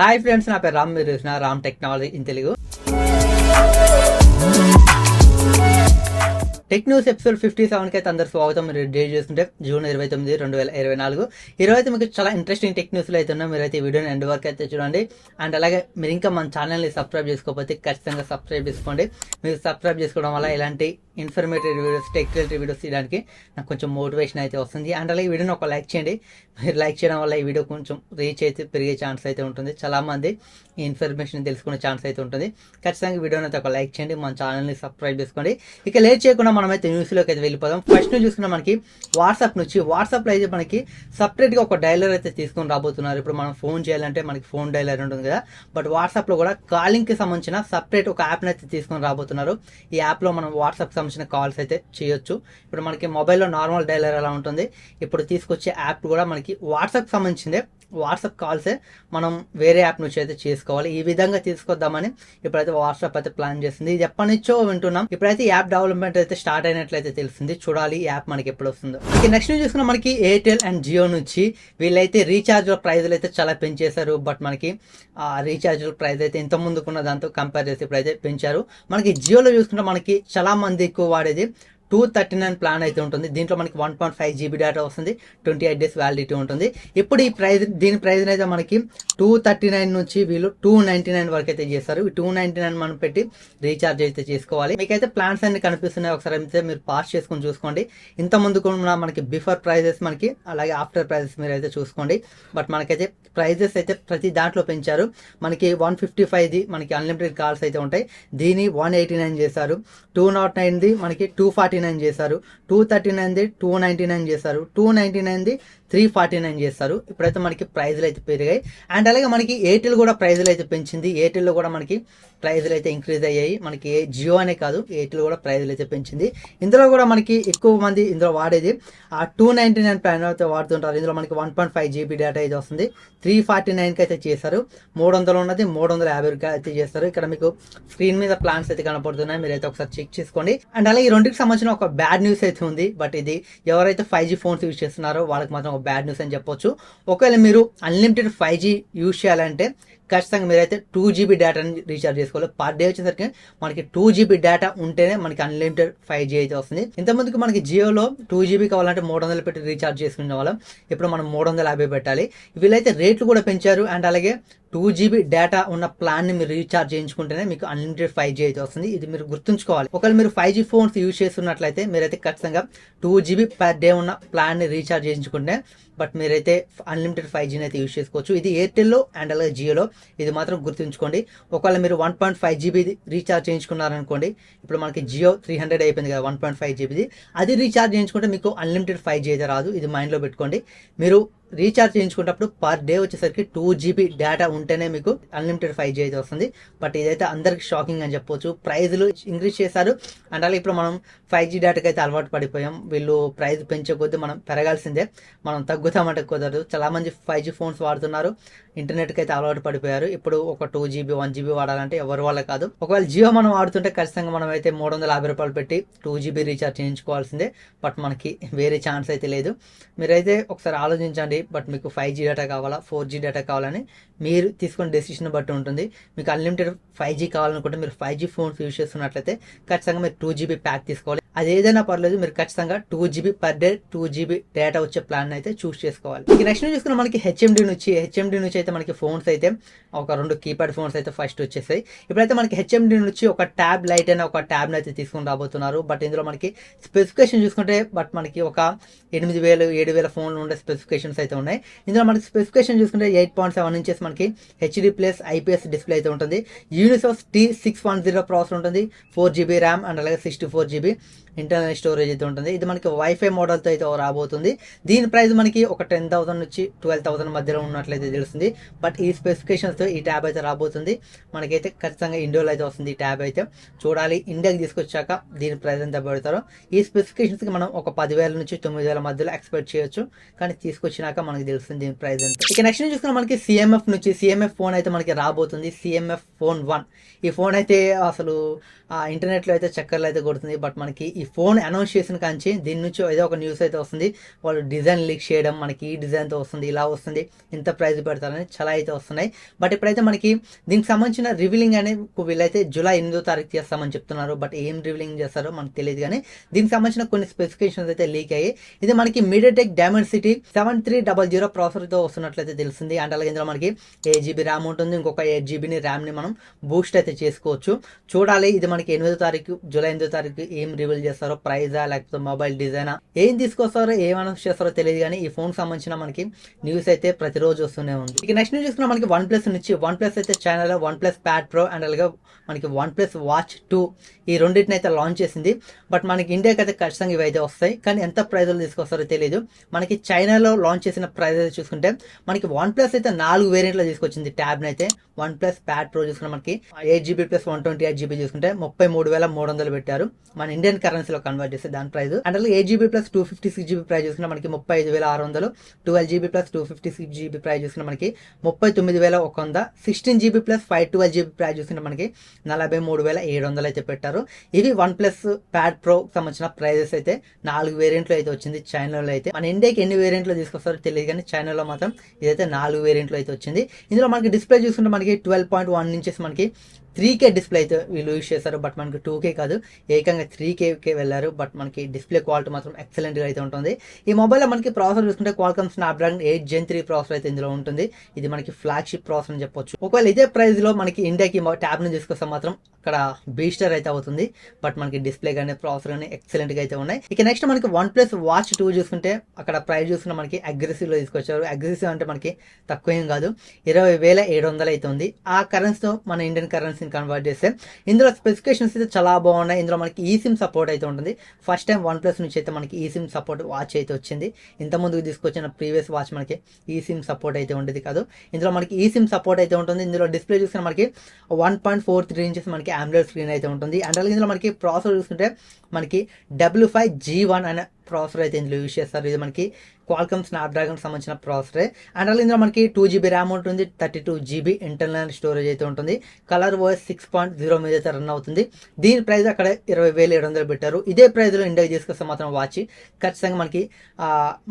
Hi friends, నా పేరు రామ్. మీరు చూసిన Ram technology in Telugu. Tech news episode 57కి అయితే అందరు స్వాగతం. మీరు డేట్ చేసుకుంటే జూన్ 29, 2024. ఈరోజు అయితే మీకు చాలా ఇంట్రెస్టింగ్ టెక్ న్యూస్లు అయితే ఉన్నాయి. మీరైతే ఈ వీడియోని ఎండ్ వరకు అయితే చూడండి. అండ్ అలాగే మీరు ఇంకా మన ఛానల్ని సబ్స్క్రైబ్ చేసుకోకపోతే ఖచ్చితంగా సబ్స్క్రైబ్ చేసుకోండి. మీరు సబ్స్క్రైబ్ చేసుకోవడం వల్ల ఇలాంటి informative videos, tech related videos తీయడానికి నాకు కొంచెం మోటివేషన్ అయితే వస్తుంది. అండ్ అలాగే ఈ వీడియోని ఒక లైక్ చేయండి. మీరు లైక్ చేయడం వల్ల ఈ వీడియో కొంచెం రీచ్ అయితే పెరిగే ఛాన్స్ అయితే ఉంటుంది. చాలామంది ఈ ఇన్ఫర్మేషన్ తెలుసుకునే ఛాన్స్ అయితే ఉంటుంది. ఖచ్చితంగా వీడియోని అయితే ఒక లైక్ చేయండి, మన ఛానల్ని సబ్స్క్రైబ్ చేసుకోండి. ఇక లేట్ చేయకుండా మనమైతే న్యూస్లోకి అయితే వెళ్ళిపోదాం. ఫస్ట్ న్యూస్ చూసుకున్నా మనకి వాట్సాప్లో అయితే మనకి సపరేట్గా ఒక డైలర్ అయితే తీసుకొని రాబోతున్నారు. ఇప్పుడు మనం ఫోన్ చేయాలంటే మనకి ఫోన్ డైలర్ ఉంటుంది కదా, బట్ వాట్సాప్లో కూడా కాలింగ్కి సంబంధించిన సపరేట్ ఒక యాప్ని అయితే తీసుకొని రాబోతున్నారు. ఈ యాప్లో మనం వాట్సాప్కి సంబంధించిన కాల్స్ అయితే చేయొచ్చు. ఇప్పుడు మనకి మొబైల్లో నార్మల్ డైలర్ ఎలా ఉంటుంది, ఇప్పుడు తీసుకొచ్చే యాప్ కూడా మనకి వాట్సాప్కి సంబంధించిందే. వాట్సాప్ కాల్సే మనం వేరే యాప్ నుంచి అయితే చేసుకోవాలి. ఈ విధంగా తీసుకొద్దామని ఇప్పుడైతే వాట్సాప్ అయితే ప్లాన్ చేస్తుంది. ఇది ఎప్పటి నుంచో వింటున్నాం. ఇప్పుడైతే యాప్ డెవలప్మెంట్ అయితే స్టార్ట్ అయినట్లయితే తెలిసింది. చూడాలి ఈ యాప్ మనకి ఎప్పుడు వస్తుందో. ఇక నెక్స్ట్ న్యూస్ చూసుకున్నా మనకి ఎయిర్టెల్ అండ్ జియో నుంచి వీళ్ళైతే రీఛార్జ్ ప్రైజ్లు అయితే చాలా పెంచేశారు. బట్ మనకి ఆ రీఛార్జ్ ప్రైస్ అయితే ఇంత ముందుకున్న దాంతో కంపేర్ చేసి ఇప్పుడైతే పెంచారు. మనకి జియోలో చూసుకుంటే మనకి చాలా మంది ఎక్కువ వాడేది 239 ప్లాన్ అయితే ఉంటుంది. దీంట్లో మనకి 1.5 GB డేటా వస్తుంది, 28 days వ్యాలిడిటీ ఉంటుంది. ఇప్పుడు ఈ దీని ప్రైస్ అయితే మనకి 239 నుంచి వీళ్ళు 299 వరకు అయితే చేస్తారు. ఈ 299 మనం పెట్టి రీఛార్జ్ అయితే చేసుకోవాలి. మీకైతే ప్లాన్స్ అన్ని కనిపిస్తున్నాయి, ఒకసారి అయితే మీరు పాస్ చేసుకొని చూసుకోండి. ఇంత ముందుకు మనకి బిఫోర్ ప్రైజెస్ మనకి, అలాగే ఆఫ్టర్ ప్రైజెస్ మీరు అయితే చూసుకోండి. బట్ మనకైతే ప్రైజెస్ అయితే ప్రతి దాంట్లో పెంచారు. మనకి 155ది మనకి అన్లిమిటెడ్ కాల్స్ అయితే ఉంటాయి, దీని 189 చేశారు. 209ది మనకి 249 చేశారు. 239ది 299 చేశారు. 299ది 349 చేస్తారు. ఇప్పుడైతే మనకి ప్రైజ్లు అయితే పెరిగాయి. అండ్ అలాగే మనకి ఎయిర్టెల్ కూడా ప్రైజ్లు అయితే పెంచింది. ఎయిర్టెల్లో కూడా మనకి ప్రైజ్లు అయితే ఇంక్రీజ్ అయ్యాయి. మనకి జియో అనే కాదు, ఎయిర్టెల్ కూడా ప్రైజ్లు అయితే పెంచింది. ఇందులో కూడా మనకి ఎక్కువ మంది ఇందులో వాడేది ఆ 299 ప్లాన్ అయితే వాడుతుంటారు. ఇందులో మనకి 1.5 GB డేటా అయితే వస్తుంది. 349కి అయితే చేశారు. 300 ఉన్నది 350 అయితే చేస్తారు. ఇక్కడ మీకు స్క్రీన్ మీద ప్లాన్స్ అయితే కనపడుతున్నాయి, మీరైతే ఒకసారి చెక్ చేసుకోండి. అండ్ అలాగే ఈ రెండింటికి సంబంధించిన ఒక బ్యాడ్ న్యూస్ అయితే ఉంది. బట్ ఇది ఎవరైతే 5G ఫోన్స్ యూజ్ చేస్తున్నారో వాళ్ళకి మాత్రం ఒక బ్యాడ్ న్యూస్ అని చెప్పొచ్చు. ఒకవేళ మీరు అన్లిమిటెడ్ 5G యూజ్ చేయాలంటే ఖచ్చితంగా మీరైతే 2 GB డేటాని రీఛార్జ్ చేసుకోవాలి. పర్ డే వచ్చేసరికి మనకి 2 GB డేటా ఉంటేనే మనకి అన్లిమిటెడ్ 5G అయితే వస్తుంది. ఇంతకుముందుకు మనకి జియోలో 2 GB కావాలంటే 300 పెట్టి రీఛార్జ్ చేసుకునే వాళ్ళం. ఇప్పుడు మనం 350 పెట్టాలి. వీళ్ళైతే రేట్లు కూడా పెంచారు. అండ్ అలాగే 2 GB డేటా ఉన్న ప్లాన్ని మీరు రీఛార్జ్ చేయించుకుంటేనే మీకు అన్లిమిటెడ్ 5G అయితే వస్తుంది. ఇది మీరు గుర్తుంచుకోవాలి. ఒకవేళ మీరు 5G ఫోన్స్ యూజ్ చేస్తున్నట్లయితే మీరైతే ఖచ్చితంగా 2 GB పర్ డే ఉన్న ప్లాన్ని రీఛార్జ్ చేయించుకుంటే బట్ మీరైతే అన్లిమిటెడ్ 5Gని అయితే యూజ్ చేసుకోవచ్చు. ఇది ఎయిర్టెల్లో అండ్ అలాగే జియోలో, ఇది మాత్రం గుర్తుంచుకోండి. ఒకవేళ మీరు 1.5 GB రీఛార్జ్ చేయించుకున్నారనుకోండి, ఇప్పుడు మనకి జియో 300 అయిపోయింది కదా 1.5 GBది, అది రీఛార్జ్ చేయించుకుంటే మీకు అన్లిమిటెడ్ 5G అయితే రాదు. ఇది మైండ్లో పెట్టుకోండి. మీరు రీఛార్జ్ చేయించుకున్నప్పుడు పర్ డే వచ్చేసరికి 2 GB డేటా ఉంటేనే మీకు అన్లిమిటెడ్ 5G అయితే వస్తుంది. బట్ ఇదైతే అందరికి షాకింగ్ అని చెప్పొచ్చు. ప్రైజ్లు ఇంక్రీజ్ చేశారు. అండ్ అలాగే ఇప్పుడు మనం 5G డేటాకి అయితే అలవాటు పడిపోయాం. వీళ్ళు ప్రైజ్ పెంచే కొద్దీ మనం పెరగాల్సిందే, మనం తగ్గుతామంటే కుదరదు. చాలా మంది 5G ఫోన్స్ వాడుతున్నారు, ఇంటర్నెట్కి అయితే అలవాటు పడిపోయారు. ఇప్పుడు ఒక 2 GB 1 GB వాడాలంటే ఎవరి వల్ల కాదు. ఒకవేళ జియో మనం వాడుతుంటే ఖచ్చితంగా మనం అయితే 350 రూపాయలు పెట్టి 2 GB రీఛార్జ్ చేయించుకోవాల్సిందే. బట్ మనకి వేరే ఛాన్స్ అయితే లేదు. మీరైతే ఒకసారి ఆలోచించండి. బట్ మీకు 5G డేటా కావాలా, 4G డేటా కావాలని మీరు తీసుకునే డెసిషన్ బట్టి ఉంటుంది. మీకు అన్లిమిటెడ్ 5G కావాలనుకుంటే మీరు 5G ఫోన్స్ యూజ్ చేస్తున్నట్లయితే ఖచ్చితంగా మీరు 2 GB ప్యాక్ తీసుకోవాలి. అది ఏదైనా పర్లేదు, మీరు ఖచ్చితంగా 2 GB per day 2 GB data వచ్చే ప్లాన్ అయితే చూస్ చేసుకోవాలి. ఇక నెక్స్ట్ చూసుకున్న మనకి హెచ్ఎండి నుంచి అయితే మనకి ఫోన్స్ అయితే ఒక 2 కీప్యాడ్ ఫోన్స్ అయితే ఫస్ట్ వచ్చేసాయి. ఇప్పుడైతే మనకి హెచ్ఎండి నుంచి ఒక ట్యాబ్ లైట్ అయిన ఒక ట్యాబ్ని అయితే తీసుకొని రాబోతున్నారు. బట్ ఇందులో మనకి స్పెసిఫికేషన్ చూసుకుంటే బట్ మనకి ఒక 8,000 7,000 ఫోన్లు ఉండే స్పెసిఫికేషన్స్ అయితే ఉన్నాయి. ఇందులో మనకి స్పెసిఫికేషన్ చూసుకుంటే 8.7 ఇంచెస్ మనకి HD+ IPS డిస్ప్లే అయితే ఉంటుంది. యూనిసోస్ T610 ప్రాసెసర్ ఉంటుంది. 4 GB ర్యామ్ అండ్ అలాగే 64 GB ఇంటర్నల్ స్టోరేజ్ అయితే ఉంటుంది. ఇది మనకి వైఫై మోడల్తో అయితే రాబోతుంది. దీని ప్రైస్ మనకి ఒక 10,000 నుంచి 12,000 మధ్యలో ఉన్నట్లయితే తెలుస్తుంది. బట్ ఈ స్పెసిఫికేషన్స్తో ఈ ట్యాబ్ అయితే రాబోతుంది. మనకైతే ఖచ్చితంగా ఇండియాలో అయితే వస్తుంది ఈ ట్యాబ్ అయితే. చూడాలి ఇండియాకి తీసుకొచ్చాక దీని ప్రైస్ ఎంత పెడతారో. ఈ స్పెసిఫికేషన్స్కి మనం ఒక 10,000 నుంచి 9,000 మధ్యలో ఎక్స్పెక్ట్ చేయొచ్చు. కానీ తీసుకొచ్చినాక వచ్చాక మనకి తెలుస్తుంది దీని ప్రైస్ ఎంత. ఇక నెక్స్ట్ చూసుకున్నా మనకి సిఎంఎఫ్ నుంచి సిఎంఎఫ్ ఫోన్ అయితే మనకి రాబోతుంది. సిఎంఎఫ్ ఫోన్ 1 ఈ ఫోన్ అయితే అసలు ఇంటర్నెట్లో అయితే చక్కర్లు అయితే కొడుతుంది. బట్ మనకి ఈ ఫోన్ అనౌన్స్ చేసిన కాంచి దీని నుంచి ఏదో ఒక న్యూస్ అయితే వస్తుంది, వాళ్ళు డిజైన్ లీక్ చేయడం, మనకి ఈ డిజైన్తో వస్తుంది, ఇలా వస్తుంది, ఇంత ప్రైస్ పెడతారని చాలా అయితే వస్తున్నాయి. బట్ ఇప్పుడైతే మనకి దీనికి సంబంధించిన రివీలింగ్ అనేది వీళ్ళైతే జూలై 8వ తారీఖు చేస్తామని చెప్తున్నారు. బట్ ఏం రివీలింగ్ చేస్తారో మనకు తెలియదు, కానీ దీనికి సంబంధించిన కొన్ని స్పెసిఫికేషన్స్ అయితే లీక్ అయ్యాయి. ఇది మనకి మీడియాటెక్ డైమెన్సిటీ 7300 ప్రాసెసర్తో వస్తున్నట్లయితే తెలిసింది. అండ్ అలాగే ఇందులో మనకి 8 GB ర్యామ్ ఉంటుంది, ఇంకొక 8 GB ర్యామ్ని మనం బూస్ట్ అయితే చేసుకోవచ్చు. చూడాలి ఇది మనకి 8వ తారీఖు జూలై 8వ తారీఖు ఏం రివీల్ చేస్తారో, ప్రైజా లేకపోతే మొబైల్ డిజైనా, ఏం తీసుకొస్తారో ఏం అనౌన్స్ చేస్తారో తెలియదు, కానీ ఈ ఫోన్ సంబంధించిన మనకి న్యూస్ అయితే ప్రతిరోజు వస్తూనే ఉంది. ఇక నెక్స్ట్ న్యూస్ చూసుకున్నా మనకి వన్ ప్లస్ నుంచి వన్ ప్లస్ అయితే చైనాలో one plus pad pro and అలాగే మనకి వన్ ప్లస్ వాచ్ 2 ఈ రెండింటిని అయితే లాంచ్ చేసింది. బట్ మనకి ఇండియాకి అయితే ఖచ్చితంగా ఇవి అయితే వస్తాయి, కానీ ఎంత ప్రైజ్లో తీసుకొస్తారో తెలియదు. మనకి చైనాలో లాంచ్ చేసిన ప్రైజ్ అయితే చూసుకుంటే మనకి వన్ ప్లస్ అయితే 4 వేరియంట్లో తీసుకొచ్చింది ట్యాబ్ని అయితే. వన్ ప్లస్ ప్యాడ్ ప్రో చూసుకుంటే మనకి 8 GB ప్లస్ 128 GB చూసుకుంటే 33,300 పెట్టారు మన ఇండియన్ కరెన్సీలో కన్వర్ట్ చేస్తే దాని ప్రైస్. అండ్ అలాగే 8 GB ప్లస్ 256 GB ప్రైస్ చూసుకుంటే మనకి 35,600, 12 GB ప్లస్ 256 GB ప్రైస్ చూసుకుంటే మనకి 39,100, 16 GB ప్లస్ 512 GB ప్రైస్ చూసుకుంటే మనకి 43,700 అయితే పెట్టారు. ఇవి వన్ ప్లస్ ప్యాడ్ ప్రో సంబంధించిన ప్రైజెస్ అయితే 4 వేరియంట్లో అయితే వచ్చింది చైనాలో అయితే. మన ఇండియాకి ఎన్ని వేరియంట్లో తీసుకొస్తారో తెలియదు, కానీ చైనాలో మాత్రం ఇదైతే 4 వేరియంట్లో అయితే వచ్చింది. ఇందులో మనకి డిస్ప్లే చూసుకుంటే మనకి 12.1 ఇంచెస్ మనకి 3K డిస్ప్లే అయితే వీళ్ళు యూజ్ చేస్తారు. బట్ మనకి 2K కాదు, ఏకంగా 3Kకే వెళ్ళారు. బట్ మనకి డిస్ప్లే క్వాలిటీ మాత్రం ఎక్సలెంట్గా అయితే ఉంటుంది. ఈ మొబైల్లో మనకి ప్రాసెసర్ చూసుకుంటే క్వాల్కామ్ స్నాప్డ్రాగన్ 8 Gen 3 ప్రాసెసర్ అయితే ఇందులో ఉంటుంది. ఇది మనకి ఫ్లాగ్షిప్ ప్రాసెసర్ అని చెప్పొచ్చు. ఒకవేళ ఇదే ప్రైస్లో మనకి ఇండియాకి ట్యాబ్ని తీసుకొస్తే మాత్రం అక్కడ బీస్టర్ అయితే అవుతుంది. బట్ మనకి డిస్ప్లే కానీ ప్రాసెసర్ కానీ ఎక్సలెంట్గా అయితే ఉన్నాయి. ఇక నెక్స్ట్ మనకి వన్ ప్లస్ వాచ్ 2 చూసుకుంటే అక్కడ ప్రైస్ చూసుకుంటే మనకి అగ్రెసివ్లో తీసుకొచ్చారు. అగ్రెసివ్ అంటే మనకి తక్కువ ఏం కాదు, 20,700 అయితే ఉంది. ఆ కరెన్సీతో మన ఇండియన్ కరెన్సీ కన్వర్ట్ చేస్తే ఇందులో స్పెసిఫికేషన్స్ అయితే చాలా బాగున్నాయి. ఇందులో మనకి ఈ సిమ్ సపోర్ట్ అయితే ఉంటుంది. ఫస్ట్ టైం వన్ ప్లస్ నుంచి అయితే మనకి ఈ సిమ్ సపోర్ట్ వాచ్ అయితే వచ్చింది. ఇంత ముందుకు తీసుకొచ్చిన ప్రీవియస్ వాచ్ మనకి ఈ సిమ్ సపోర్ట్ అయితే ఉండేది కాదు. ఇందులో మనకి ఈ సిమ్ సపోర్ట్ అయితే ఉంటుంది. ఇందులో డిస్ప్లే చూసుకుంటే మనకి 1.43 ఇంచెస్ మనకి AMOLED స్క్రీన్ అయితే ఉంటుంది. అండ్ అలాగే ఇందులో మనకి ప్రాసెసర్ చూసుకుంటే మనకి W5G1 అనే ప్రాసెసర్ అయితే ఇందులో యూజ్ చేస్తారు. ఇది మనకి క్వాల్కామ్ స్నాప్డ్రాగన్ సంబంధించిన ప్రాసెసరే. అండ్ అలాగే ఇందులో మనకి 2 GB ర్యామ్ ఉంటుంది, 32 GB ఇంటర్నల్ స్టోరేజ్ అయితే ఉంటుంది. కలర్ వాయిస్ 6.0 మీద అయితే రన్ అవుతుంది. దీని ప్రైస్ అక్కడ 20,700 పెట్టారు. ఇదే ప్రైస్లో ఇండియాకి తీసుకొస్తే మాత్రం వాచ్ ఖచ్చితంగా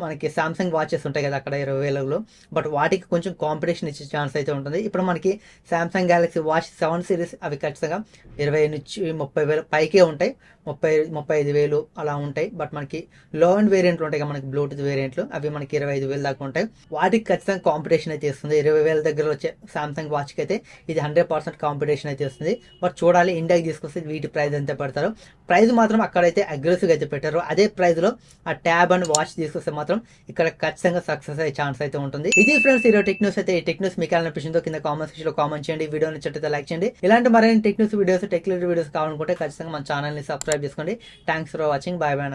మనకి సామ్సంగ్ వాచెస్ ఉంటాయి కదా అక్కడ 20,000లో, బట్ వాటికి కొంచెం కాంపిటీషన్ ఇచ్చే ఛాన్స్ అయితే ఉంటుంది. ఇప్పుడు మనకి సామ్సంగ్ గ్యాలక్సీ వాచ్ 7 సిరీస్ అవి ఖచ్చితంగా 20 నుంచి 30,000 పైకే ఉంటాయి, 35,000 అలా ఉంటాయి. బట్ మనకి లో అండ్ వేరియంట్లు ఉంటాయి కదా మనకి బ్లూటూత్ వేరియంట్లు, అవి మనకి 25,000 దాకా ఉంటాయి. వాటికి ఖచ్చితంగా కాంపిటీషన్ అయితే ఇస్తుంది. 20,000 దగ్గర వచ్చే సామ్సంగ్ వాచ్కి అయితే ఇది 100% కాంపిటీషన్ అయితే వస్తుంది. బట్ చూడాలి ఇండియాకి తీసుకొస్తే వీటి ప్రైస్ ఎంత పెడతారు. ప్రైస్ మాత్రం అక్కడైతే అగ్రెసివ్గా అయితే పెట్టారు. అదే ప్రైస్లో ఆ ట్యాబ్ అండ్ వాచ్ తీసుకొస్తే మాత్రం ఇక్కడ ఖచ్చితంగా సక్సెస్ అయ్యే ఛాన్స్ అయితే ఉంటుంది. ఇది ఫ్రెండ్స్ ఈరోజు టెక్ న్యూస్ అయితే. ఈ టెక్ న్యూస్ మీకు అనిపించిందో కింద కామెంట్ సెక్షన్లో కామెంట్ చేయండి. వీడియో నచ్చితే లైక్ చేయండి. ఇలాంటి మరిన్ని tech news videos, tech related videos కావాలనుకుంటే ఖచ్చితంగా మన ఛానల్ని సబ్స్క్రైబ్ చేసుకోండి. Thanks for watching. Bye bye.